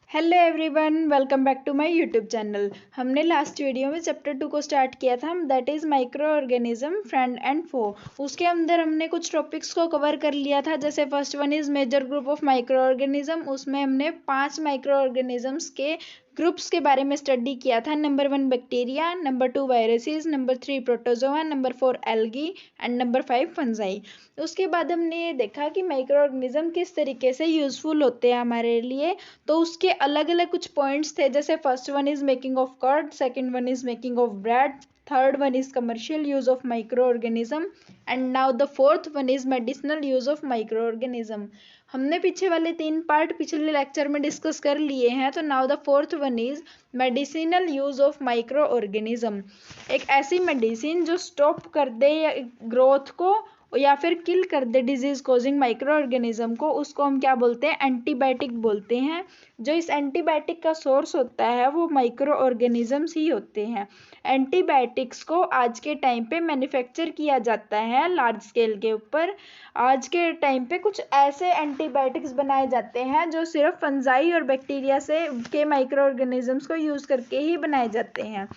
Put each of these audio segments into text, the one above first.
Hello everyone, welcome back to my YouTube channel. हमने last video में chapter 2 को start किया था, that is microorganism friend and foe. उसके अंदर हमने कुछ टॉपिक्स को कवर कर लिया था, जैसे first one is major group of microorganism. उसमें हमने 5 माइक्रो ऑर्गेनिजम्स के ग्रुप्स के बारे में स्टडी किया था। Number 1 bacteria, number 2 viruses, number 3 protozoa, number 4 algae and number 5 fungi. उसके बाद हमने ये देखा कि माइक्रो ऑर्गेनिज्म किस तरीके से यूज़फुल होते हैं हमारे लिए। तो उसके अलग अलग कुछ पॉइंट्स थे, जैसे first one is making of curd, second one is making of bread, third one is commercial use of microorganism and now the fourth one is medicinal use of microorganism. हमने पीछे वाले 3 part पिछले lecture में discuss कर लिए हैं, तो now the fourth one is medicinal use of micro organism. एक ऐसी मेडिसिन जो स्टॉप कर दे ग्रोथ को या फिर किल कर दे डिजीज कॉजिंग माइक्रो ऑर्गेनिज्म को, उसको हम क्या बोलते हैं? एंटीबायोटिक बोलते हैं। जो इस एंटीबायोटिक का सोर्स होता है वो माइक्रो ऑर्गेनिजम्स ही होते हैं। एंटीबायोटिक्स को आज के टाइम पे मैन्युफैक्चर किया जाता है लार्ज स्केल के ऊपर। आज के टाइम पे कुछ ऐसे एंटीबायोटिक्स बनाए जाते हैं जो सिर्फ फंजाई और बैक्टीरिया से के माइक्रो ऑर्गेनिजम्स को यूज़ करके ही बनाए जाते हैं।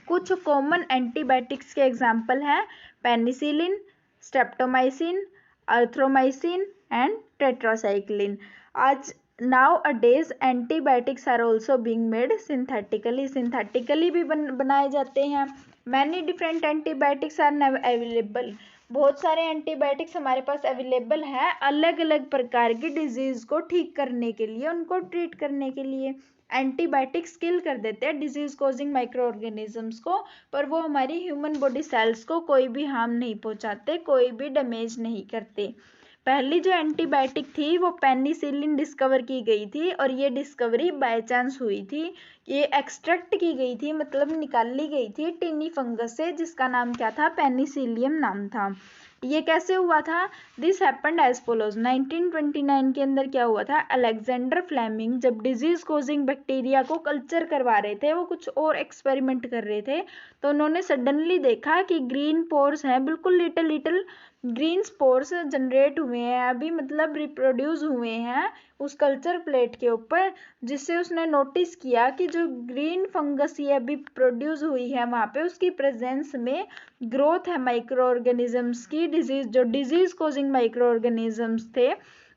कुछ कॉमन एंटीबायोटिक्स के एग्जाम्पल हैं पेनिसिलिन, स्ट्रेप्टोमाइसिन, अर्थ्रोमाइसिन एंड टेट्रासाइक्लिन। आज nowadays antibiotics are also being made synthetically भी बनाए जाते हैं। many different antibiotics are now available। बहुत सारे एंटीबायोटिक्स हमारे पास अवेलेबल हैं अलग अलग प्रकार की डिजीज को ठीक करने के लिए, उनको ट्रीट करने के लिए। एंटीबायोटिक्स किल कर देते हैं डिजीज कॉजिंग माइक्रो ऑर्गेनिजम्स को, पर वो हमारी ह्यूमन बॉडी सेल्स को कोई भी हार्म नहीं पहुंचाते, कोई भी डैमेज नहीं करते। पहली जो एंटीबायोटिक थी वो पेनिसिलिन डिस्कवर की गई थी, और ये डिस्कवरी बाय चांस हुई थी। ये एक्सट्रैक्ट की गई थी, मतलब निकाली गई थी टिनी फंगस से, जिसका नाम क्या था? पेनिसिलियम नाम था। ये कैसे हुआ था? This happened as follows. 1929 के अंदर क्या हुआ था? अलेक्जेंडर फ्लेमिंग जब डिजीज कॉजिंग बैक्टीरिया को कल्चर करवा रहे थे, वो कुछ और एक्सपेरिमेंट कर रहे थे, तो उन्होंने सडनली देखा कि ग्रीन पोर्स हैं, बिल्कुल little little green spores generate हुए हैं अभी, मतलब रिप्रोड्यूस हुए हैं उस कल्चर प्लेट के ऊपर, जिससे उसने नोटिस किया कि जो ग्रीन फंगस ये अभी प्रोड्यूस हुई है वहाँ पे, उसकी प्रेजेंस में ग्रोथ है माइक्रो ऑर्गेनिजम्स की। जो डिजीज कॉजिंग माइक्रो ऑर्गेनिजम्स थे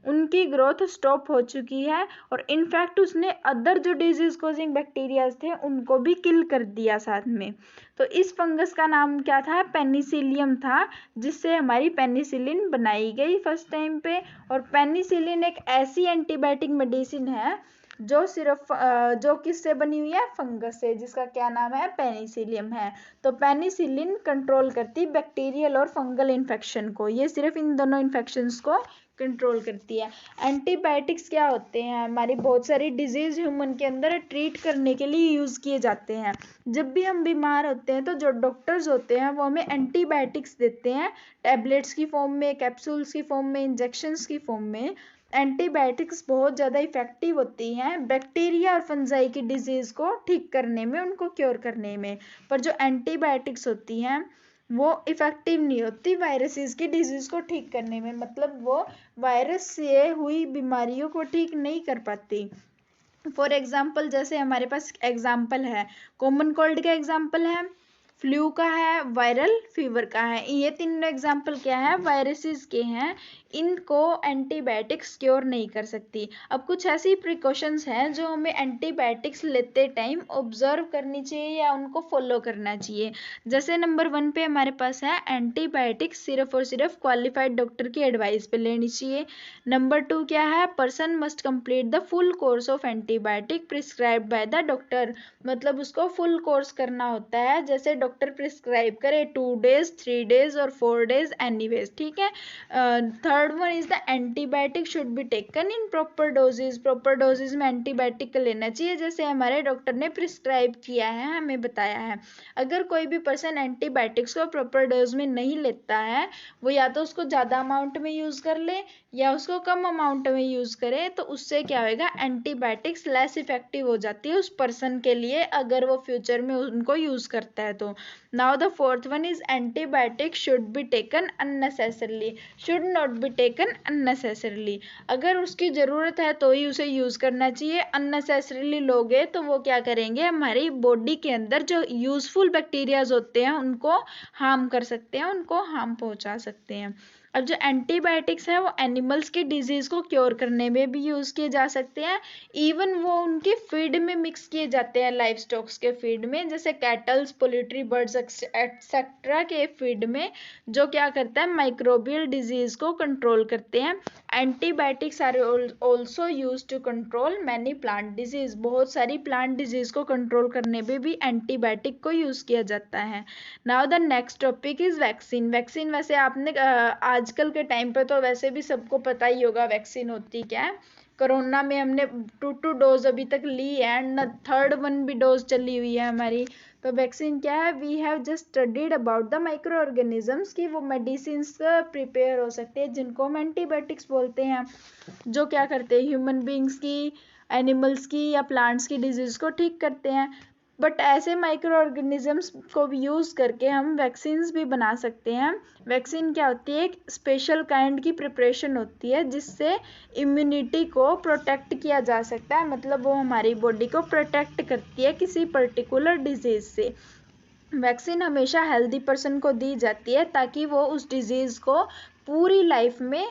उनकी ग्रोथ स्टॉप हो चुकी है, और इनफैक्ट उसने अदर जो डिजीज कॉजिंग बैक्टीरियाज थे उनको भी किल कर दिया साथ में। तो इस फंगस का नाम क्या था? पेनिसिलियम था, जिससे हमारी पेनिसिलिन बनाई गई फर्स्ट टाइम पे। और पेनिसिलिन एक ऐसी एंटीबायोटिक मेडिसिन है जो सिर्फ जो किससे बनी हुई है? फंगस से, जिसका क्या नाम है? पेनिसिलियम है। तो पेनिसिलिन कंट्रोल करती बैक्टीरियल और फंगल इन्फेक्शन को, ये सिर्फ इन दोनों इन्फेक्शंस को कंट्रोल करती है। एंटीबायोटिक्स क्या होते हैं? हमारी बहुत सारी डिजीज ह्यूमन के अंदर ट्रीट करने के लिए यूज़ किए जाते हैं। जब भी हम बीमार होते हैं तो जो डॉक्टर्स होते हैं वो हमें एंटीबायोटिक्स देते हैं, टैबलेट्स की फॉर्म में, कैप्सूल्स की फॉर्म में, इंजेक्शंस की फॉर्म में। एंटीबायोटिक्स बहुत ज़्यादा इफ़ेक्टिव होती हैं बैक्टीरिया और फंजाई की डिजीज़ को ठीक करने में, उनको क्योर करने में। पर जो एंटीबायोटिक्स होती हैं वो इफ़ेक्टिव नहीं होती वायरसेस की डिजीज़ को ठीक करने में, मतलब वो वायरस से हुई बीमारियों को ठीक नहीं कर पाती। फॉर एग्जाम्पल, जैसे हमारे पास एग्जाम्पल है, कॉमन कोल्ड का एग्जाम्पल है, फ्लू का है, वायरल फीवर का है। ये तीनों एग्जाम्पल क्या है? वायरसेस के हैं। इनको एंटीबायोटिक्स क्योर नहीं कर सकती। अब कुछ ऐसी प्रिकॉशंस हैं जो हमें एंटीबायोटिक्स लेते टाइम ऑब्जर्व करनी चाहिए या उनको फॉलो करना चाहिए। जैसे नंबर 1 पे हमारे पास है, एंटीबायोटिक्स सिर्फ और सिर्फ क्वालिफाइड डॉक्टर की एडवाइस पे लेनी चाहिए। नंबर 2 क्या है? Person must complete the full course of antibiotic prescribed by the doctor, मतलब उसको फुल कोर्स करना होता है, जैसे डॉक्टर प्रिस्क्राइब करे 2 days, 3 days और 4 days एनीवेज, ठीक है। Third one is the antibiotic should be taken in proper dosages. Proper dosages में एंटीबायोटिक लेना चाहिए, जैसे हमारे डॉक्टर ने प्रिस्क्राइब किया है, हमें बताया है। अगर कोई भी पर्सन एंटीबायोटिक्स को प्रॉपर डोज में नहीं लेता है, वो या तो उसको ज़्यादा अमाउंट में यूज़ कर ले या उसको कम अमाउंट में यूज़ करे, तो उससे क्या होएगा? एंटीबायोटिक्स लेस इफेक्टिव हो जाती है उस पर्सन के लिए, अगर वो फ्यूचर में उनको यूज़ करता है तो। Now the fourth one is antibiotic should be taken unnecessarily, should not be taken unnecessarily. अगर उसकी ज़रूरत है तो ही उसे यूज़ करना चाहिए, अननेसेसरीली लोगे तो वो क्या करेंगे, हमारी बॉडी के अंदर जो यूज़फुल बैक्टीरियाज होते हैं उनको हार्म कर सकते हैं, उनको हार्म पहुंचा सकते हैं। अब जो एंटीबायोटिक्स है वो एनिमल्स की डिजीज़ को क्योर करने में भी यूज़ किए जा सकते हैं, इवन वो उनकी फीड में मिक्स किए जाते हैं, लाइव स्टॉक्स के फीड में, जैसे कैटल्स, पोल्ट्री, बर्ड्स एक्सेट्रा के फीड में, जो क्या करता है, माइक्रोबियल डिजीज़ को कंट्रोल करते हैं। Antibiotics are also use to control many plant diseases. बहुत सारी प्लांट डिजीज़ को कंट्रोल करने में भी एंटीबायोटिक को यूज़ किया जाता है। Now the next topic is vaccine. Vaccine वैसे आपने आजकल के टाइम पे तो वैसे भी सबको पता ही होगा वैक्सीन होती क्या है। कोरोना में हमने 2 डोज अभी तक ली है एंड थर्ड वन भी डोज चली हुई है हमारी। तो वैक्सीन क्या है, we have just studied about the microorganisms की वो मेडिसिन प्रिपेयर हो सकते हैं जिनको हम एंटीबायोटिक्स बोलते हैं, जो क्या करते हैं, ह्यूमन बींग्स की, एनिमल्स की या प्लांट्स की डिजीज को ठीक करते हैं। बट ऐसे माइक्रो ऑर्गेनिजम्स को भी यूज़ करके हम वैक्सीन्स भी बना सकते हैं। वैक्सीन क्या होती है, एक स्पेशल काइंड की प्रिपरेशन होती है जिससे इम्यूनिटी को प्रोटेक्ट किया जा सकता है, मतलब वो हमारी बॉडी को प्रोटेक्ट करती है किसी पर्टिकुलर डिजीज़ से। वैक्सीन हमेशा हेल्दी पर्सन को दी जाती है ताकि वो उस डिजीज़ को पूरी लाइफ में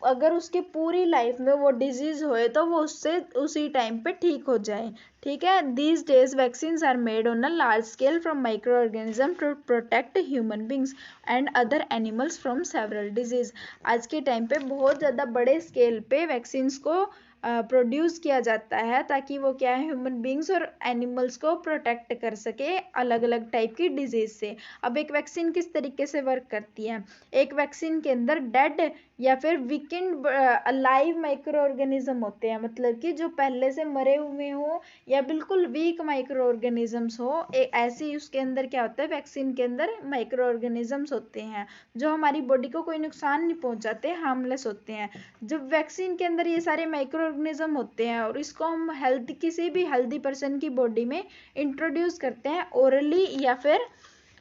अगर उसकी पूरी लाइफ में वो डिजीज़ होए तो वो उससे उसी टाइम पे ठीक हो जाए। ठीक है, these days vaccines are made on a large scale from micro organism to protect human beings and other animals from several disease. आज के टाइम पे बहुत ज़्यादा बड़े स्केल पे वैक्सीन्स को प्रोड्यूस किया जाता है ताकि वो क्या है, ह्यूमन बींग्स और एनिमल्स को प्रोटेक्ट कर सके अलग अलग टाइप की डिजीज से। अब एक वैक्सीन किस तरीके से वर्क करती है, एक वैक्सीन के अंदर डेड या फिर वीकेंड लाइव माइक्रो ऑर्गेनिज्म होते हैं, मतलब कि जो पहले से मरे हुए हो या बिल्कुल वीक माइक्रो ऑर्गेनिजम्स हो, ऐसी उसके अंदर क्या होता है, वैक्सीन के अंदर माइक्रो ऑर्गेनिजम्स होते हैं जो हमारी बॉडी को कोई नुकसान नहीं पहुंचाते, हार्मलेस होते हैं। जब वैक्सीन के अंदर ये सारे माइक्रो ऑर्गेनिज्म होते हैं और इसको हम किसी भी हेल्दी पर्सन की बॉडी में इंट्रोड्यूस करते हैं ओरली या फिर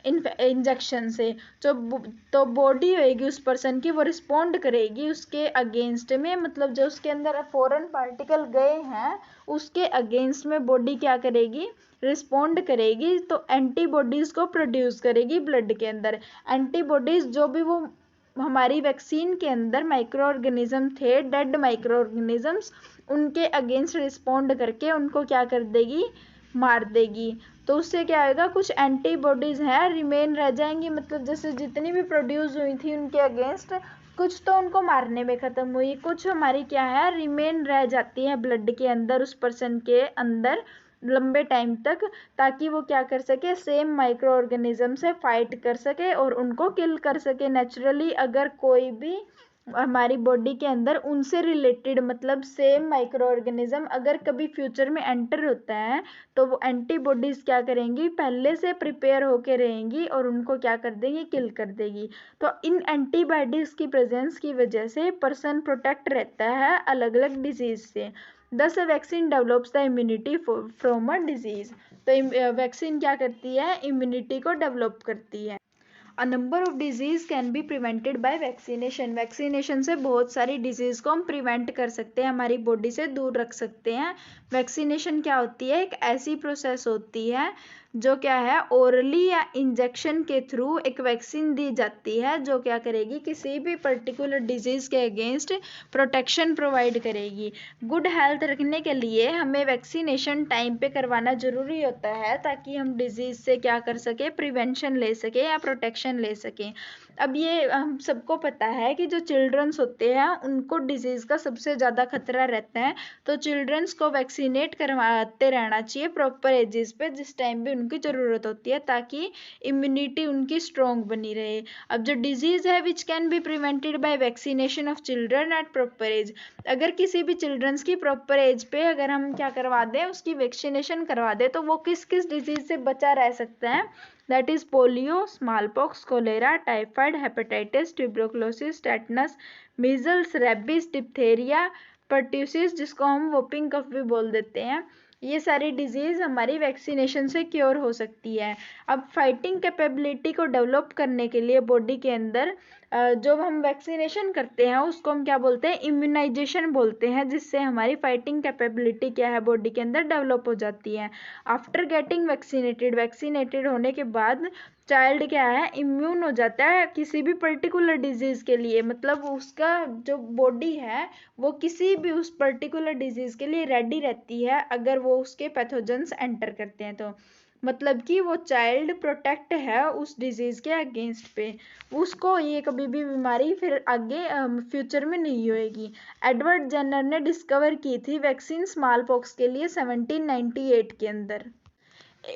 इंजेक्शन से, तो बॉडी होएगी उस पर्सन की, वो रिस्पोंड करेगी उसके अगेंस्ट में, मतलब जो उसके अंदर फॉरेन पार्टिकल गए हैं उसके अगेंस्ट में बॉडी क्या करेगी, रिस्पोंड करेगी, तो एंटीबॉडीज को प्रोड्यूस करेगी ब्लड के अंदर। एंटीबॉडीज जो भी वो हमारी वैक्सीन के अंदर माइक्रो ऑर्गेनिज्म थे, डेड माइक्रो ऑर्गेनिजम्स, उनके अगेंस्ट रिस्पोंड करके उनको क्या कर देगी, मार देगी। तो उससे क्या होगा, कुछ एंटीबॉडीज हैं रिमेन रह जाएंगी, मतलब जैसे जितनी भी प्रोड्यूस हुई थी उनके अगेंस्ट, कुछ तो उनको मारने में ख़त्म हुई, कुछ हमारी क्या है, रिमेन रह जाती है ब्लड के अंदर उस पर्सन के अंदर लंबे टाइम तक, ताकि वो क्या कर सके, सेम माइक्रो ऑर्गेनिज्म से फाइट कर सके और उनको किल कर सके नेचुरली। अगर कोई भी हमारी बॉडी के अंदर उनसे रिलेटेड मतलब सेम माइक्रो ऑर्गेनिज्म अगर कभी फ्यूचर में एंटर होता है तो वो एंटीबॉडीज क्या करेंगी, पहले से प्रिपेयर होके रहेंगी और उनको क्या कर देंगी, किल कर देगी। तो इन एंटीबॉडीज की प्रेजेंस की वजह से पर्सन प्रोटेक्ट रहता है अलग अलग डिजीज से। दस vaccine develops the immunity from a disease. तो वैक्सीन क्या करती है, इम्यूनिटी को डेवलप करती है। A number of disease can be prevented by vaccination. Vaccination से बहुत सारी डिजीज़ को हम प्रिवेंट कर सकते हैं, हमारी बॉडी से दूर रख सकते हैं। वैक्सीनेशन क्या होती है, एक ऐसी प्रोसेस होती है जो क्या है, ओरली या इंजेक्शन के थ्रू एक वैक्सीन दी जाती है जो क्या करेगी, किसी भी पर्टिकुलर डिजीज़ के अगेंस्ट प्रोटेक्शन प्रोवाइड करेगी। गुड हेल्थ रखने के लिए हमें वैक्सीनेशन टाइम पे करवाना ज़रूरी होता है ताकि हम डिजीज़ से क्या कर सके, प्रिवेंशन ले सके या प्रोटेक्शन ले सकें। अब ये हम सबको पता है कि जो चिल्ड्रंस होते हैं उनको डिजीज़ का सबसे ज़्यादा खतरा रहता है, तो चिल्ड्रंस को वैक्सीनेट करवाते रहना चाहिए प्रॉपर एजेस पे जिस टाइम भी उनकी ज़रूरत होती है, ताकि इम्यूनिटी उनकी स्ट्रॉन्ग बनी रहे। अब जो डिजीज़ है which can be prevented by vaccination of children at proper age, अगर किसी भी चिल्ड्रंस की प्रॉपर एज पे अगर हम क्या करवा दें, उसकी वैक्सीनेशन करवा दें, तो वो किस किस डिजीज़ से बचा रह सकता है, that is polio, smallpox, cholera, typhoid, hepatitis, tuberculosis, tetanus, measles, rabies, diphtheria, pertussis जिसको हम whooping cough भी बोल देते हैं, ये सारी डिजीज़ हमारी वैक्सीनेशन से क्योर हो सकती है। अब फाइटिंग कैपेबिलिटी को डेवलप करने के लिए बॉडी के अंदर जो हम वैक्सीनेशन करते हैं उसको हम क्या बोलते हैं, इम्यूनाइजेशन बोलते हैं, जिससे हमारी फाइटिंग कैपेबिलिटी क्या है बॉडी के अंदर डेवलप हो जाती है। आफ्टर गेटिंग वैक्सीनेटेड होने के बाद चाइल्ड क्या है, इम्यून हो जाता है किसी भी पर्टिकुलर डिजीज़ के लिए, मतलब उसका जो बॉडी है वो किसी भी उस पर्टिकुलर डिजीज़ के लिए रेडी रहती है अगर वो उसके पैथोजेंस एंटर करते हैं तो, मतलब कि वो चाइल्ड प्रोटेक्ट है उस डिजीज़ के अगेंस्ट पे, उसको ये कभी भी बीमारी फिर आगे फ्यूचर में नहीं होएगी। एडवर्ड जेनर ने डिस्कवर की थी वैक्सीन स्मॉल पॉक्स के लिए 1798 के अंदर।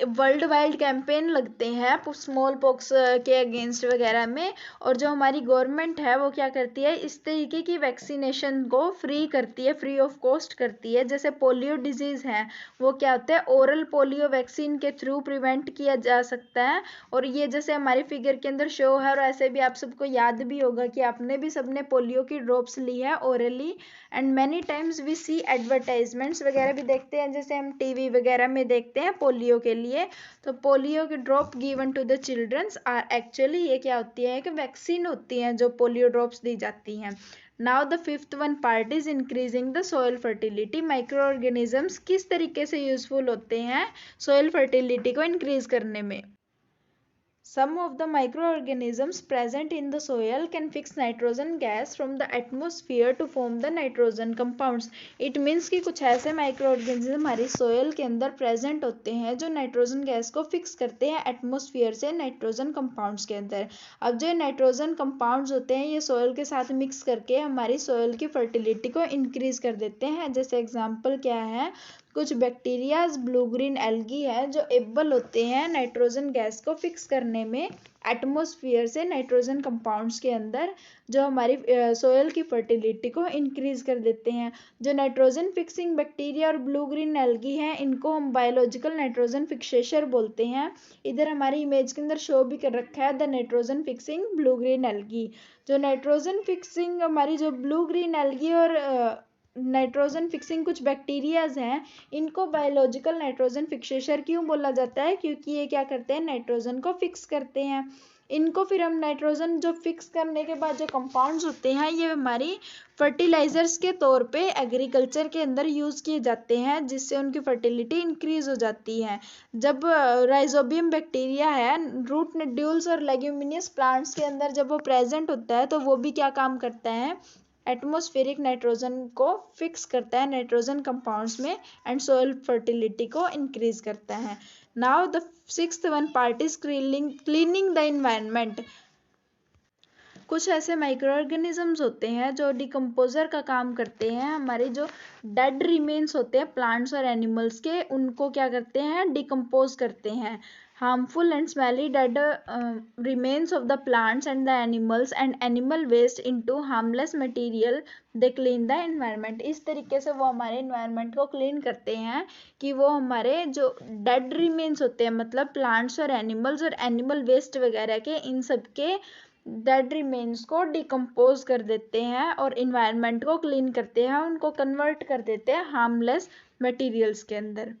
वर्ल्ड वाइड कैंपेन लगते हैं स्मॉल पॉक्स के अगेंस्ट वगैरह में, और जो हमारी गवर्नमेंट है वो क्या करती है, इस तरीके की वैक्सीनेशन को फ्री करती है, फ्री ऑफ कॉस्ट करती है। जैसे पोलियो डिजीज़ है वो क्या होता है, ओरल पोलियो वैक्सीन के थ्रू प्रिवेंट किया जा सकता है। और ये जैसे हमारी फिगर के अंदर शो है, और ऐसे भी आप सबको याद भी होगा कि आपने भी सबने पोलियो की ड्रॉप्स ली है orally, and many times we see advertisements वगैरह भी देखते हैं, जैसे हम टीवी वगैरह में देखते हैं पोलियो के लिए। तो पोलियो की drop given to the childrens are actually ये क्या होती है कि वैक्सीन होती हैं जो पोलियो ड्रॉप्स दी जाती हैं। Now the fifth one part is increasing the soil fertility. Micro organisms किस तरीके से यूजफुल होते हैं सोइल फर्टिलिटी को इंक्रीज करने में। Some of the microorganisms present in the soil can fix nitrogen gas from the atmosphere to form the nitrogen compounds. It means कि कुछ ऐसे microorganisms हमारी soil के अंदर present होते हैं जो नाइट्रोजन गैस को फिक्स करते हैं एटमोसफियर से नाइट्रोजन कंपाउंड्स के अंदर। अब जो नाइट्रोजन कंपाउंड्स होते हैं ये सोयल के साथ मिक्स करके हमारी सोयल की फर्टिलिटी को इंक्रीज कर देते हैं। जैसे एग्जाम्पल क्या है, कुछ बैक्टीरियाज ब्लू ग्रीन एल्गी है जो एबल होते हैं नाइट्रोजन गैस को फिक्स करने में एटमॉस्फेयर से नाइट्रोजन कंपाउंड्स के अंदर, जो हमारी सोयल की फर्टिलिटी को इंक्रीज कर देते हैं। जो नाइट्रोजन फिक्सिंग बैक्टीरिया और ब्लू ग्रीन एल्गी हैं इनको हम बायोलॉजिकल नाइट्रोजन फिक्सेशर बोलते हैं। इधर हमारी इमेज के अंदर शो भी कर रखा है the nitrogen fixing blue green algae. जो नाइट्रोजन फिक्सिंग हमारी जो ब्लू ग्रीन एल्गी और नाइट्रोजन फिक्सिंग कुछ बैक्टीरियाज हैं इनको बायोलॉजिकल नाइट्रोजन फिक्सेशर क्यों बोला जाता है, क्योंकि ये क्या करते हैं नाइट्रोजन को फिक्स करते हैं। इनको फिर हम नाइट्रोजन जो फिक्स करने के बाद जो कंपाउंड्स होते हैं ये हमारी फर्टिलाइजर्स के तौर पे एग्रीकल्चर के अंदर यूज़ किए जाते हैं, जिससे उनकी फर्टिलिटी इंक्रीज हो जाती है। जब राइजोबियम बैक्टीरिया है रूट नोड्यूल्स और लेग्यूमिनियस प्लांट्स के अंदर जब वो प्रेजेंट होता है तो वो भी क्या काम करता है, एटमॉस्फेरिक नाइट्रोजन को फिक्स करता है नाइट्रोजन कंपाउंड्स में एंड सोइल फर्टिलिटी को इंक्रीज करता है। Now the sixth one part is cleaning the environment. कुछ ऐसे माइक्रो ऑर्गेनिजम्स होते हैं जो डिकम्पोजर का काम करते हैं, हमारे जो डेड रिमेन्स होते हैं प्लांट्स और एनिमल्स के उनको क्या करते हैं, डिकम्पोज करते हैं। harmful and smelly dead remains of the plants and the animals and animal waste into harmless material they clean the environment। इस तरीके से वो हमारे environment को clean करते हैं कि वो हमारे जो dead remains होते हैं मतलब plants और animals और animal waste वगैरह के इन सब के डेड रिमेन्स को डिकम्पोज कर देते हैं और इन्वायरमेंट को क्लीन करते हैं, उनको कन्वर्ट कर देते हैं हार्मलेस मटेरियल्स के अंदर।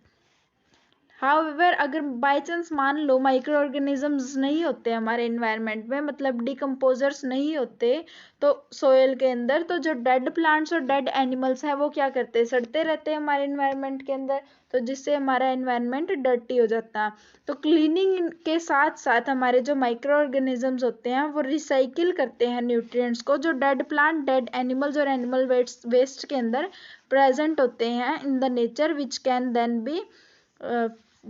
हाउएवर अगर बाई चांस मान लो माइक्रो ऑर्गेनिजम्स नहीं होते हमारे इन्वायरमेंट में, मतलब डिकम्पोजर्स नहीं होते तो सोयल के अंदर, तो जो डेड प्लांट्स और डेड एनिमल्स हैं वो क्या करते हैं, सड़ते रहते हैं हमारे इन्वायरमेंट के अंदर, तो जिससे हमारा इन्वायरमेंट डर्टी हो जाता है। तो क्लीनिंग के साथ साथ हमारे जो माइक्रो ऑर्गेनिजम्स होते हैं वो रिसाइकिल करते हैं न्यूट्रिएंट्स को जो डेड प्लांट डेड एनिमल्स और एनिमल वेस्ट के अंदर प्रेजेंट होते हैं in the nature which can then be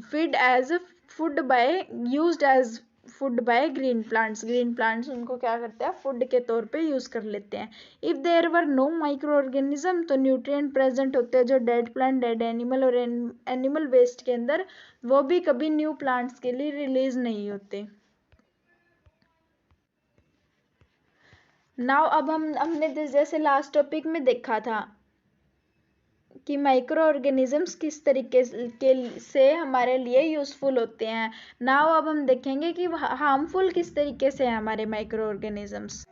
feed as food by used as food by green plants उनको क्या करते हैं फूड के तौर पे यूज कर लेते हैं। If there were no micro organism तो न्यूट्रिएंट प्रेजेंट होते हैं जो डेड प्लांट डेड एनिमल और एनिमल वेस्ट के अंदर, वो भी कभी न्यू प्लांट्स के लिए रिलीज नहीं होते। नाउ अब हमने जैसे लास्ट टॉपिक में देखा था कि माइक्रो ऑर्गेनिजम्स किस तरीके से हमारे लिए यूजफुल होते हैं। नाउ अब हम देखेंगे कि हार्मफुल किस तरीके से है हमारे micro organisms.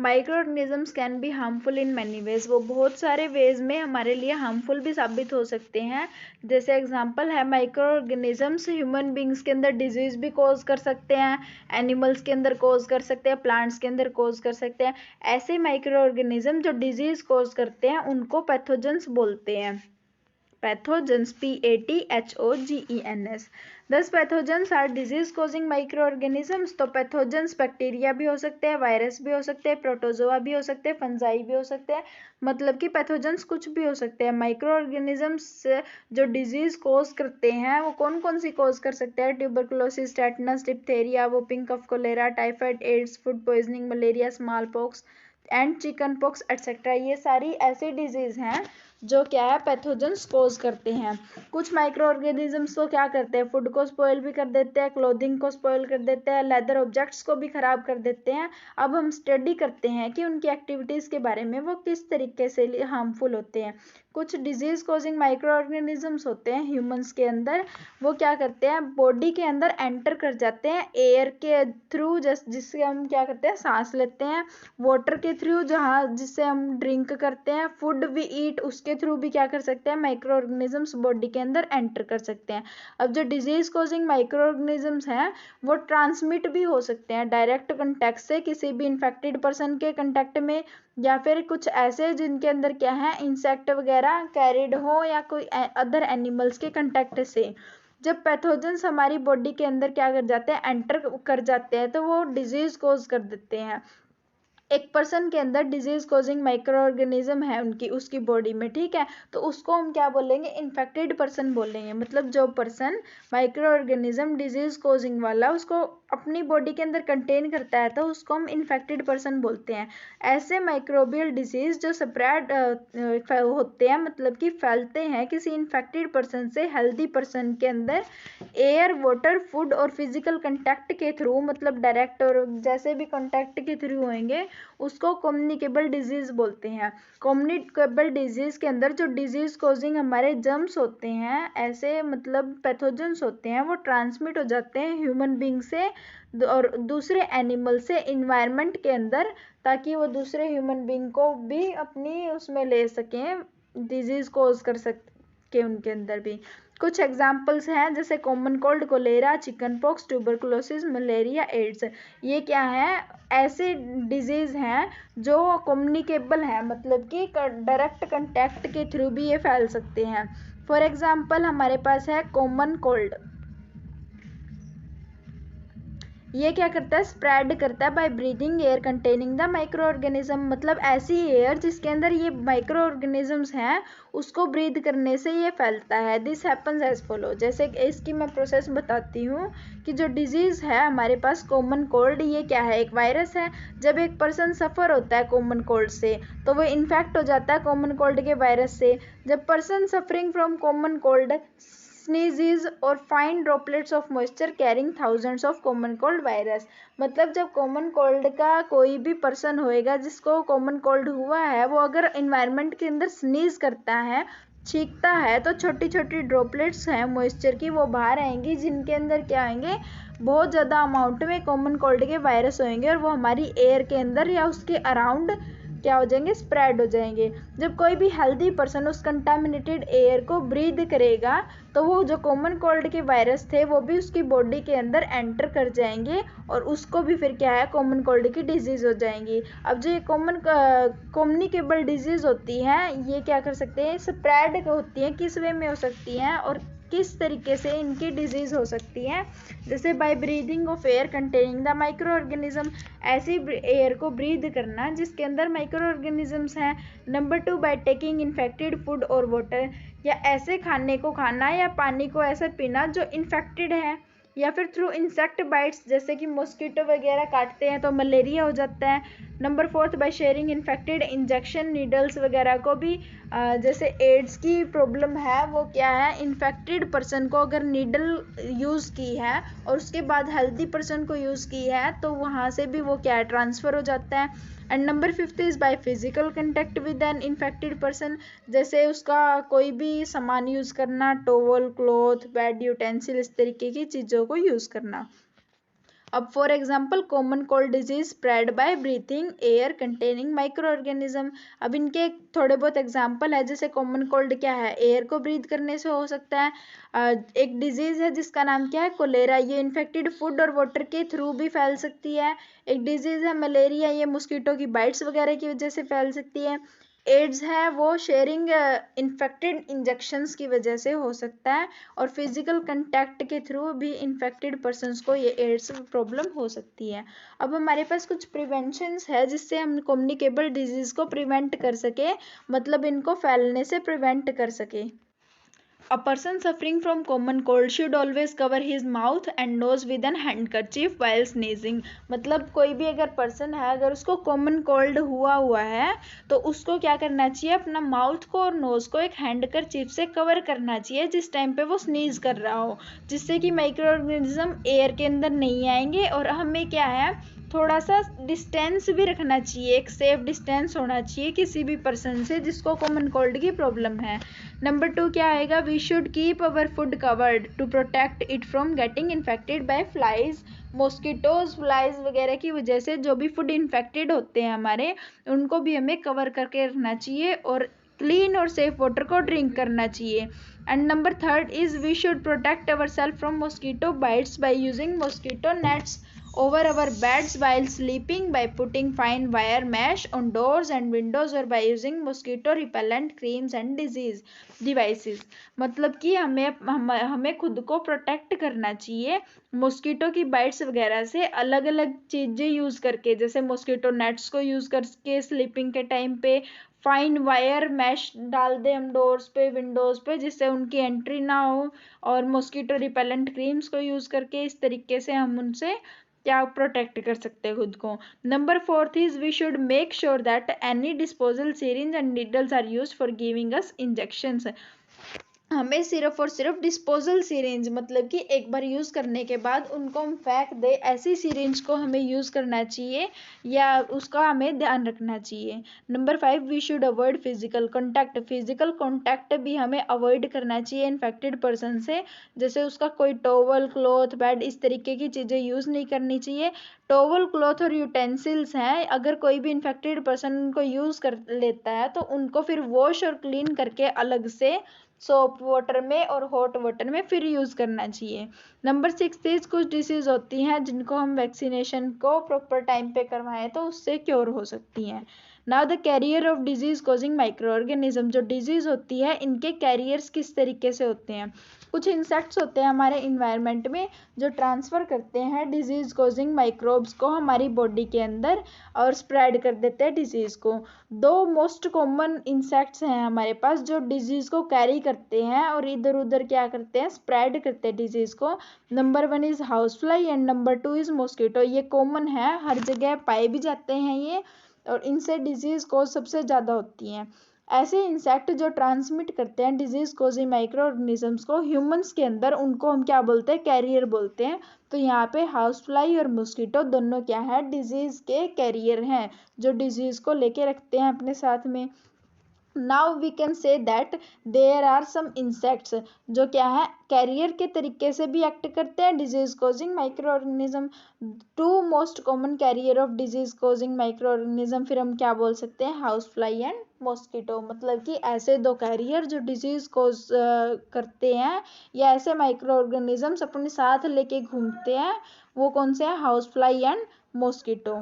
Micro organisms can be harmful in many ways, वो बहुत सारे वेज में हमारे लिए हार्मफुल भी साबित हो सकते हैं। जैसे एग्जांपल है, माइक्रो ऑर्गेनिजम्स ह्यूमन बींग्स के अंदर डिजीज भी कॉज कर सकते हैं, एनिमल्स के अंदर कॉज कर सकते हैं, प्लांट्स के अंदर कॉज कर सकते हैं। ऐसे माइक्रो ऑर्गेनिज्म जो डिजीज कॉज करते हैं उनको पैथोजेंस बोलते हैं। Pathogens, PATHOGENS। This pathogens are disease causing micro organisms. तो पैथोजेंस बैक्टीरिया भी हो सकते हैं, वायरस भी हो सकते हैं, प्रोटोजोआ भी हो सकते हैं, फंजाई भी हो सकते हैं, मतलब कि पैथोजेंस कुछ भी हो सकते हैं। माइक्रो ऑर्गेनिजम्स जो डिजीज कॉज करते हैं वो कौन कौन सी कॉज कर सकते हैं? Tuberculosis, tetanus, diphtheria, whooping cough, cholera, typhoid, AIDS, food poisoning, malaria, small pox and chicken pox etcetera. ये सारी ऐसी डिजीज हैं जो क्या है, पैथोजेंस कॉज करते हैं। कुछ माइक्रो ऑर्गेनिजम्स तो क्या करते हैं, फूड को स्पॉइल भी कर देते हैं, क्लोथिंग को स्पॉइल कर देते हैं, लेदर ऑब्जेक्ट्स को भी खराब कर देते हैं। अब हम स्टडी करते हैं कि उनकी एक्टिविटीज के बारे में, वो किस तरीके से हार्मफुल होते हैं। कुछ डिजीज कॉजिंग माइक्रो ऑर्गेनिजम्स होते हैं ह्यूमंस के अंदर, वो क्या करते हैं, बॉडी के अंदर एंटर कर जाते हैं एयर के थ्रू, जिससे हम क्या करते हैं, सांस लेते हैं, वाटर के थ्रू जहाँ जिससे हम ड्रिंक करते हैं, फूड वी ईट उसके थ्रू भी क्या कर सकते हैं, माइक्रो ऑर्गेनिजम्स बॉडी के अंदर एंटर कर सकते हैं। अब जो डिजीज कॉजिंग माइक्रो ऑर्गेनिजम्स हैं वो ट्रांसमिट भी हो सकते हैं डायरेक्ट कंटेक्ट से, किसी भी इन्फेक्टेड पर्सन के कंटेक्ट में, या फिर कुछ ऐसे जिनके अंदर क्या है, इंसेक्ट वगैरह कैरिड हो, या कोई अदर एनिमल्स के कंटेक्ट से। जब पैथोजेंस हमारी बॉडी के अंदर क्या कर जाते हैं, एंटर कर जाते हैं, तो वो डिजीज कॉज कर देते हैं। एक पर्सन के अंदर डिजीज कॉजिंग माइक्रो ऑर्गेनिज्म है उसकी बॉडी में, ठीक है, तो उसको हम क्या बोलेंगे, इन्फेक्टेड पर्सन बोलेंगे। मतलब जो person micro organism disease causing वाला उसको अपनी बॉडी के अंदर कंटेन करता है, तो उसको हम इन्फेक्टेड पर्सन बोलते हैं। ऐसे माइक्रोबियल डिजीज जो स्प्रेड होते हैं, मतलब कि फैलते हैं किसी इन्फेक्टेड पर्सन से हेल्दी पर्सन के अंदर, एयर, वाटर, फूड और फिजिकल कंटेक्ट के थ्रू, मतलब डायरेक्ट और जैसे भी कंटेक्ट के थ्रू होंगे, उसको कम्युनिकेबल डिजीज बोलते हैं। कम्युनिकेबल डिजीज के अंदर जो डिजीज कॉजिंग हमारे जर्म्स होते हैं, ऐसे मतलब पैथोजेंस होते हैं, वो ट्रांसमिट हो जाते हैं ह्यूमन बींग से और दूसरे एनिमल से इन्वायरमेंट के अंदर, ताकि वो दूसरे ह्यूमन बींग को भी अपनी उसमें ले सकें, डिजीज कॉज कर सके उनके अंदर भी। कुछ एग्जाम्पल्स हैं जैसे common cold, cholera, chicken pox, tuberculosis, malaria, AIDS. ये क्या है, ऐसे डिजीज हैं जो कम्युनिकेबल है, मतलब कि डायरेक्ट कंटेक्ट के थ्रू भी ये फैल सकते हैं। फॉर एग्जाम्पल हमारे पास है कॉमन कोल्ड। ये क्या करता है, स्प्रेड करता है by breathing air containing the micro organism, मतलब ऐसी एयर जिसके अंदर ये माइक्रो ऑर्गेनिजम्स हैं, उसको ब्रीद करने से ये फैलता है। दिस हैपन्स एज फॉलो, जैसे इसकी मैं प्रोसेस बताती हूँ कि जो डिजीज है हमारे पास कॉमन कोल्ड, ये क्या है, एक वायरस है। जब एक पर्सन सफ़र होता है कॉमन कोल्ड से, तो वो इन्फेक्ट हो जाता है कॉमन कोल्ड के वायरस से। जब person suffering from common cold sneezes or find droplets of moisture carrying thousands of common cold virus, मतलब जब कॉमन कोल्ड का कोई भी पर्सन होएगा जिसको कॉमन कोल्ड हुआ है, वो अगर इन्वायरमेंट के अंदर स्नीज करता है, छींकता है, तो छोटी छोटी ड्रॉपलेट्स हैं मॉइस्चर की, वो बाहर आएंगी, जिनके अंदर क्या आएंगे, बहुत ज़्यादा अमाउंट में कॉमन कोल्ड के वायरस होंगे, और वो हमारी एयर के अंदर या उसके अराउंड क्या हो जाएंगे, स्प्रेड हो जाएंगे। जब कोई भी हेल्दी पर्सन उस कंटामिनेटेड एयर को ब्रीद करेगा, तो वो जो कॉमन कोल्ड के वायरस थे वो भी उसकी बॉडी के अंदर एंटर कर जाएंगे, और उसको भी फिर क्या है, कॉमन कोल्ड की डिजीज़ हो जाएंगी। अब जो ये कम्युनिकेबल डिजीज़ होती है, ये क्या कर सकते हैं, स्प्रेड होती हैं, किस वे में हो सकती हैं और किस तरीके से इनकी डिजीज़ हो सकती है, जैसे by breathing of air containing the micro organism, ऐसी एयर को ब्रीद करना जिसके अंदर माइक्रो ऑर्गेनिजम्स हैं। Number 2, by taking infected food और वाटर, या ऐसे खाने को खाना या पानी को ऐसा पीना जो इन्फेक्टेड है, या फिर थ्रू इंसेक्ट बाइट्स, जैसे कि मॉस्किटो वगैरह काटते हैं तो मलेरिया हो जाता है। Number 4, by sharing infected injection needles वगैरह को भी, जैसे एड्स की प्रॉब्लम है, वो क्या है, इन्फेक्टेड पर्सन को अगर नीडल यूज़ की है और उसके बाद हेल्दी पर्सन को यूज़ की है, तो वहाँ से भी वो क्या है, ट्रांसफ़र हो जाता है। And number 5 is by physical contact with an infected person, जैसे उसका कोई भी सामान यूज़ करना, टॉवल, क्लॉथ, बेड यूटेंसिल, इस तरीके की चीज़ों को यूज़ करना। अब for example common cold disease spread by breathing air containing micro organism. अब इनके थोड़े बहुत एग्जाम्पल है, जैसे कॉमन कोल्ड क्या है, एयर को ब्रीथ करने से हो सकता है। एक डिजीज है जिसका नाम क्या है, कोलेरा, ये इन्फेक्टेड फूड और वाटर के थ्रू भी फैल सकती है। एक डिजीज है मलेरिया, ये मॉस्किटो की बाइट्स वगैरह की वजह से फैल सकती है। एड्स है वो शेयरिंग इन्फेक्टेड इंजेक्शंस की वजह से हो सकता है, और फिजिकल कंटैक्ट के थ्रू भी इन्फेक्टेड पर्सन्स को ये एड्स प्रॉब्लम हो सकती है। अब हमारे पास कुछ प्रिवेंशंस है जिससे हम कम्युनिकेबल डिजीज को प्रिवेंट कर सके, मतलब इनको फैलने से प्रिवेंट कर सके। A person suffering from common cold should always cover his mouth and nose with an handkerchief while sneezing। मतलब कोई भी अगर पर्सन है, अगर उसको कॉमन कोल्ड हुआ है तो उसको क्या करना चाहिए, अपना माउथ को और नोज को एक हैंडकरचीफ से कवर करना चाहिए जिस टाइम पे वो स्नीज कर रहा हो, जिससे कि माइक्रो ऑर्गेनिज्म एयर के अंदर नहीं आएंगे। और हमें क्या है, थोड़ा सा डिस्टेंस भी रखना चाहिए, एक सेफ डिस्टेंस होना चाहिए किसी भी पर्सन से जिसको कॉमन कोल्ड की प्रॉब्लम है। नंबर 2 क्या आएगा, we should keep our food covered to protect it from getting infected by flies, mosquitoes, flies वगैरह की वजह से जो भी फूड इन्फेक्टेड होते हैं हमारे, उनको भी हमें कवर करके रखना चाहिए और क्लीन और सेफ वाटर को ड्रिंक करना चाहिए। And number 3 is we should protect our self from mosquito bites by using mosquito nets over our beds while sleeping, by putting fine wire mesh on doors and windows, or by using mosquito repellent creams and disease devices। मतलब कि हमें खुद को protect करना चाहिए mosquito की bytes वगैरह से, अलग अलग चीजें यूज करके, जैसे मॉस्किटो नेट्स को यूज करके स्लीपिंग के टाइम पे फाइन वायर मैश डाल दें हम डोर्स पे, विंडोज पे, जिससे उनकी एंट्री ना हो, और मॉस्किटो रिपेलेंट क्रीम्स को यूज करके इस तरीके से हम उनसे क्या प्रोटेक्ट कर सकते हैं खुद को। Number 4 is we should make sure that any disposal syringe and needles are used for giving us injections. हमें सिर्फ और सिर्फ डिस्पोजल सिरिंज, मतलब कि एक बार यूज़ करने के बाद उनको हम फेंक दे, ऐसी सिरिंज को हमें यूज़ करना चाहिए या उसका हमें ध्यान रखना चाहिए। Number 5 we should avoid physical contact. Physical contact भी हमें अवॉइड करना चाहिए इन्फेक्टेड पर्सन से, जैसे उसका कोई टॉवल, क्लॉथ, बेड, इस तरीके की चीज़ें यूज़ नहीं करनी चाहिए। टॉवल, क्लॉथ और यूटेंसिल्स हैं, अगर कोई भी इन्फेक्टेड पर्सन उनको यूज़ कर लेता है तो उनको फिर वॉश और क्लीन करके अलग से सोप वाटर में और हॉट वाटर में फिर यूज़ करना चाहिए। नंबर 6 इज कुछ डिसीज़ होती हैं जिनको हम वैक्सीनेशन को प्रॉपर टाइम पे करवाएं तो उससे क्योर हो सकती हैं। Now the career of disease causing micro organism, जो डिजीज होती है इनके कैरियर्स किस तरीके से होते हैं। कुछ इंसेक्ट्स होते हैं हमारे इन्वायरमेंट में जो ट्रांसफ़र करते हैं डिजीज कॉजिंग माइक्रोब्स को हमारी बॉडी के अंदर और स्प्रेड कर देते हैं डिजीज़ को। दो मोस्ट कॉमन इंसेक्ट्स हैं हमारे पास जो डिजीज़ को कैरी करते हैं और इधर उधर क्या करते हैं, स्प्रेड करते हैं डिजीज़ को। Number 1 is house fly and number 2 is mosquito. ये कॉमन है, हर जगह पाए भी जाते हैं ये, और इनसे डिजीज़ को सबसे ज़्यादा होती हैं। ऐसे इंसेक्ट जो ट्रांसमिट करते हैं डिजीज़ कोजिंग माइक्रो ऑर्गेनिजम्स को ह्यूमंस के अंदर, उनको हम क्या बोलते हैं, कैरियर बोलते हैं। तो यहाँ पे हाउस फ्लाई और मॉस्किटो दोनों क्या है, डिजीज़ के कैरियर हैं जो डिजीज़ को लेके रखते हैं अपने साथ में। Now we can say that there are some insects जो क्या है, कैरियर के तरीके से भी एक्ट करते हैं disease causing micro organism. Two most common carrier of disease causing micro organism फिर हम क्या बोल सकते हैं, हाउस फ्लाई एंड मॉस्किटो। मतलब कि ऐसे दो कैरियर जो डिजीज कॉज करते हैं या ऐसे माइक्रो ऑर्गेनिजम्स अपने साथ लेके घूमते हैं, वो कौन से हैं, हाउस फ्लाई एंड मॉस्किटो।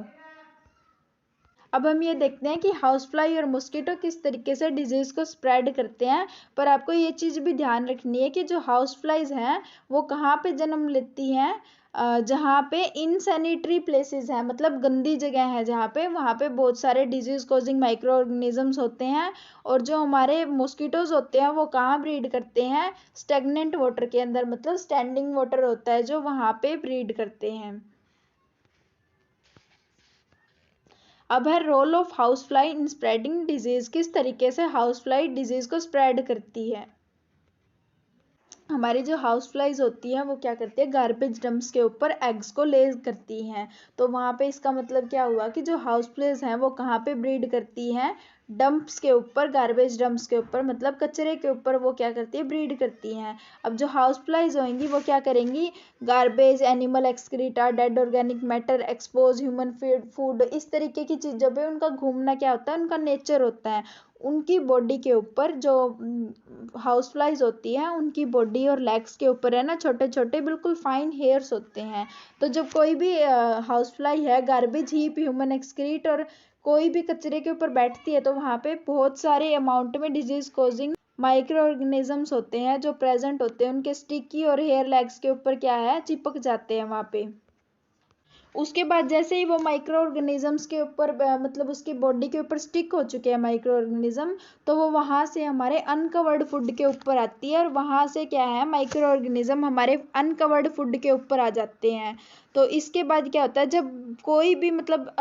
अब हम ये देखते हैं कि हाउस फ्लाई और मॉस्किटो किस तरीके से डिजीज़ को स्प्रेड करते हैं। पर आपको ये चीज़ भी ध्यान रखनी है कि जो हाउस फ्लाइज हैं वो कहाँ पे जन्म लेती हैं, जहाँ पे इनसैनिटरी प्लेसेस हैं, मतलब गंदी जगह है जहाँ पे, वहाँ पे बहुत सारे डिजीज़ कॉजिंग माइक्रो ऑर्गेनिजम्स होते हैं। और जो हमारे मॉस्किटोज होते हैं वो कहाँ ब्रीड करते हैं, स्टेगनेंट वाटर के अंदर, मतलब स्टैंडिंग वाटर होता है जो वहाँ पे ब्रीड करते हैं। अब है role of house fly in spreading disease, किस तरीके से हाउस फ्लाई डिजीज को स्प्रेड करती है। हमारी जो हाउस फ्लाइज होती हैं वो क्या करती है, गार्बेज डंप्स के ऊपर एग्स को ले करती हैं। तो वहाँ पे इसका मतलब क्या हुआ कि जो हाउस फ्लाइज हैं वो कहाँ पे ब्रीड करती हैं, डंप्स के ऊपर, गार्बेज डंप्स के ऊपर, मतलब कचरे के ऊपर वो क्या करती है, ब्रीड करती हैं। अब जो हाउस फ्लाइज होंगी वो क्या करेंगी, garbage, animal excreta, dead organic matter, expose human food, इस तरीके की चीज़ों पे उनका घूमना क्या होता है, उनका नेचर होता है। उनकी बॉडी के ऊपर जो हाउस फ्लाइज होती है उनकी बॉडी और लेग्स के ऊपर है ना छोटे छोटे बिल्कुल फाइन हेयर्स होते हैं। तो जब कोई भी हाउस फ्लाई है गार्बेज हीप, ह्यूमन एक्सक्रीट और कोई भी कचरे के ऊपर बैठती है तो वहाँ पे बहुत सारे अमाउंट में डिजीज कॉजिंग माइक्रो ऑर्गेनिजम्स होते हैं जो प्रेजेंट होते हैं, उनके स्टिकी और हेयर लेग्स के ऊपर क्या है, चिपक जाते हैं वहाँ पे। उसके बाद जैसे ही वो माइक्रो ऑर्गेनिजम्स के ऊपर मतलब उसकी बॉडी के ऊपर स्टिक हो चुके हैं माइक्रो ऑर्गेनिज्म, तो वो वहाँ से हमारे अनकवर्ड फूड के ऊपर आती है और वहाँ से क्या है, माइक्रो ऑर्गेनिज्म हमारे अनकवर्ड फूड के ऊपर आ जाते हैं। तो इसके बाद क्या होता है, जब कोई भी मतलब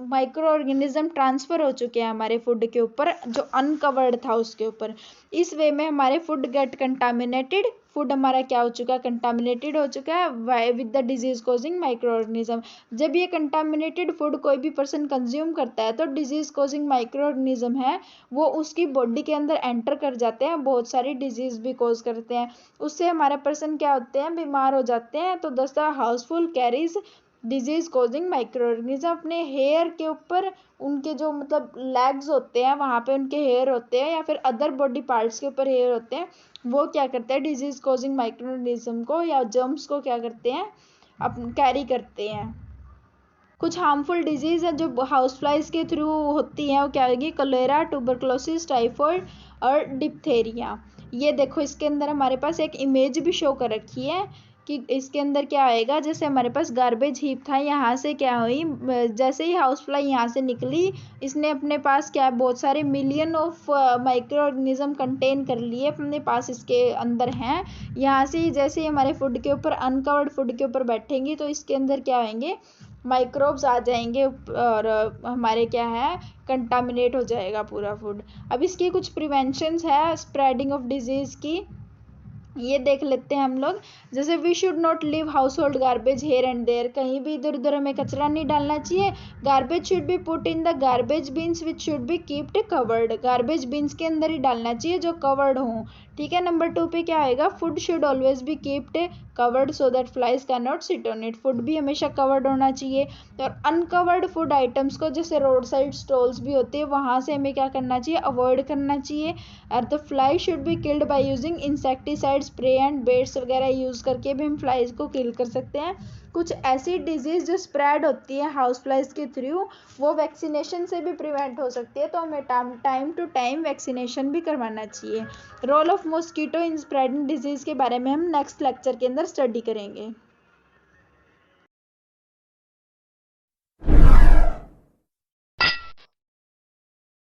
माइक्रो ऑर्गेनिज्म ट्रांसफ़र हो चुके हैं हमारे फूड के ऊपर जो अनकवर्ड था उसके ऊपर, इस वे में हमारे फूड गेट कंटामिनेटेड, फूड हमारा क्या हो चुका है, कंटामिनेटेड हो चुका है with the disease causing micro organism. जब ये कंटामिनेटेड फूड कोई भी पर्सन कंज्यूम करता है तो डिजीज कॉजिंग माइक्रो ऑर्गेनिज्म है वो उसकी बॉडी के अंदर एंटर कर जाते हैं, बहुत सारी डिजीज भी कॉज करते हैं। उससे हमारे पर्सन क्या होते हैं, बीमार हो जाते हैं। तो दस the Housefull carries disease causing micro organism अपने हेयर के ऊपर, उनके जो मतलब लेग्स होते हैं वहाँ पे उनके हेयर होते हैं या फिर अदर बॉडी पार्ट्स के ऊपर हेयर होते हैं, वो क्या करते हैं, डिजीज कॉजिंग माइक्रो ऑर्गेनिज्म को या जर्म्स को क्या करते हैं, अपन कैरी करते हैं। कुछ हार्मफुल डिजीज है जो हाउस फ्लाइज के थ्रू होती हैं, वो क्या होगी, कलेरा, ट्यूबरक्लोसिस, टाइफाइड और डिप्थेरिया। ये देखो इसके अंदर हमारे पास एक इमेज भी शो कर रखी है कि इसके अंदर क्या आएगा, जैसे हमारे पास गार्बेज हीप था, यहाँ से क्या हुई, जैसे ही हाउस फ्लाई यहाँ से निकली, इसने अपने पास क्या बहुत सारे million of micro organism contain कर लिए अपने पास, इसके अंदर हैं। यहाँ से ही जैसे ही हमारे फूड के ऊपर, अनकवर्ड फूड के ऊपर बैठेंगी तो इसके अंदर क्या होंगे, माइक्रोब्स आ जाएंगे और हमारे क्या है, कंटामिनेट हो जाएगा पूरा फूड। अब इसकी कुछ प्रिवेंशंस है स्प्रेडिंग ऑफ डिजीज़ की, ये देख लेते हैं हम लोग। जैसे we should not leave house hold garbage here and there, कहीं भी इधर उधर हमें कचरा नहीं डालना चाहिए। Garbage should be put in the garbage bins which should be keeped covered, garbage bins के अंदर ही डालना चाहिए जो कवर्ड हों, ठीक है। नंबर 2 पे क्या आएगा, food should always be keeped covered so that flies can not sit on it, food भी हमेशा कवर्ड होना चाहिए। और अनकवर्ड फूड आइटम्स को, जैसे रोड साइड स्टॉल्स भी होते हैं, वहाँ से हमें क्या करना चाहिए, अवॉइड करना चाहिए। और the fly should be killed by using insecticide spray and baits वगैरह यूज़ करके भी हम फ्लाइज को किल कर सकते हैं। कुछ ऐसी डिजीज़ जो स्प्रेड होती है हाउस फ्लाइज के थ्रू, वो वैक्सीनेशन से भी प्रिवेंट हो सकती है, तो हमें टाइम टू टाइम वैक्सीनेशन भी करवाना चाहिए। Role of mosquito in spreading disease के बारे में हम नेक्स्ट लेक्चर के अंदर स्टडी करेंगे।